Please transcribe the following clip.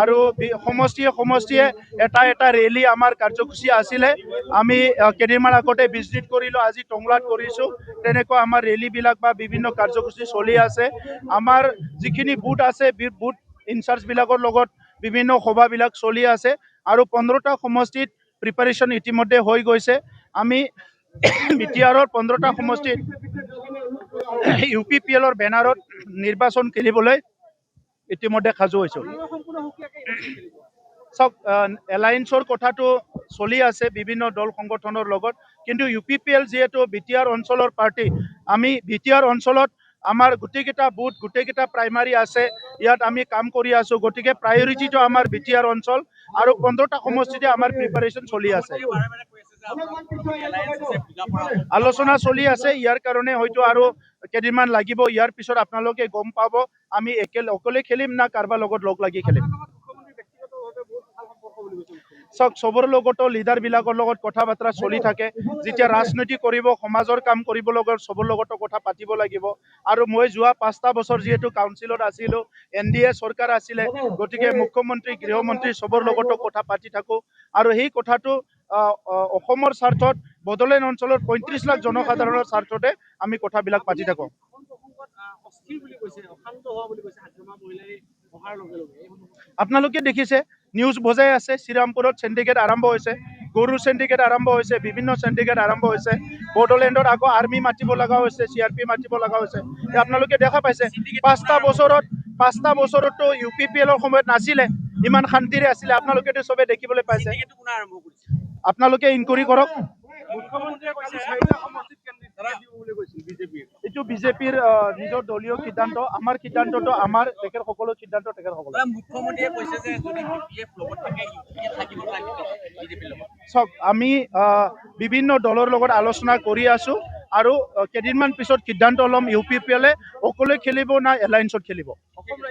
আৰু সমষ্টিয়ে এটা ৰেলী আমাৰ কাৰ্যসূচী আছিলে। আমি কেইদিনমান আগতে ভিজিট কৰিলোঁ, আজি টংলাত কৰিছোঁ। তেনেকুৱা আমাৰ ৰেলীবিলাক বা বিভিন্ন কাৰ্যসূচী চলি আছে। আমাৰ যিখিনি বুথ আছে বুথ ইনচাৰ্জবিলাকৰ লগত বিভিন্ন সভাবিলাক চলি আছে আৰু 15টা সমষ্টিত প্ৰিপাৰেশ্যন ইতিমধ্যে হৈ গৈছে। আমি বিটিআৰৰ 15টা সমষ্টিত UPPLৰ বেনাৰত নিৰ্বাচন খেলিবলৈ ইতিমধ্যে সাজু হৈছোঁ। চাওক, এলায়েন্সৰ কথাটো চলি আছে বিভিন্ন দল সংগঠনৰ লগত, কিন্তু UPPL যিহেতু বিটিআৰ অঞ্চলৰ পাৰ্টি, আমি বিটিআৰ অঞ্চলত আমাৰ গোটেইকেইটা বুথ গোটেইকেইটা প্ৰাইমাৰী আছে, ইয়াত আমি কাম কৰি আছোঁ। গতিকে প্ৰায়ৰিটিটো আমাৰ বিটিআৰ অঞ্চল আৰু 15টা সমষ্টিতে আমাৰ প্ৰিপাৰেশ্যন চলি আছে, আলোচনা চলি আছে। ইয়াৰ কাৰণে হয়তো আৰু কেইদিনমান লাগিব। ইয়াৰ পিছত আপোনালোকে গম পাব আমি অকলে খেলিম না কাৰোবাৰ লগত লগ লাগি খেলিম। চাওক, চবৰ লগতো লিডাৰবিলাকৰ লগত কথা বতৰা চলি থাকে। যেতিয়া ৰাজনীতি কৰিব, সমাজৰ কাম কৰিব লগত চবৰ লগতো কথা পাতিব লাগিব। আৰু মই যোৱা 5টা বছৰ যিহেতু কাউন্সিলত আছিলোঁ, NDA চৰকাৰ আছিলে, গতিকে মুখ্যমন্ত্ৰী গৃহমন্ত্ৰী চবৰ লগতো কথা পাতি থাকোঁ। আৰু সেই কথাটো অসমৰ স্বাৰ্থত, বড়োলেণ্ড অঞ্চলৰ 35 লাখ জনসাধাৰণৰ স্বাৰ্থতে আমি কথাবিলাক পাতি থাকোঁ। আপোনালোকে দেখিছে, নিউজ বজাই আছে, শ্ৰীৰামপুৰত চেণ্ডিকেট আৰম্ভ হৈছে, গৰুৰ চেণ্ডিকেট আৰম্ভ হৈছে, বিভিন্ন চেণ্ডিকেট আৰম্ভ হৈছে। বড়োলেণ্ডত আকৌ আৰ্মি মাতিব লগা হৈছে, CRP মাতিব লগা হৈছে। আপোনালোকে দেখা পাইছে 5টা বছৰতো UPPLৰ সময়ত নাছিলে, ইমান শান্তিৰে আছিলে। আপোনালোকেতো চবে দেখিবলৈ পাইছে। আপোনালোকে ইনকুৱাৰী কৰক। এইটো বিজেপিৰ নিজৰ দলীয় সিদ্ধান্ত। আমাৰ সিদ্ধান্তটো আমাৰ, তেখেতসকলৰ সিদ্ধান্ত তেখেতসকলৰ। চাওক, আমি বিভিন্ন দলৰ লগত আলোচনা কৰি আছোঁ আৰু কেইদিনমান পিছত সিদ্ধান্ত ল'ম UPPL অকলে খেলিব না এলায়েন্সত খেলিব।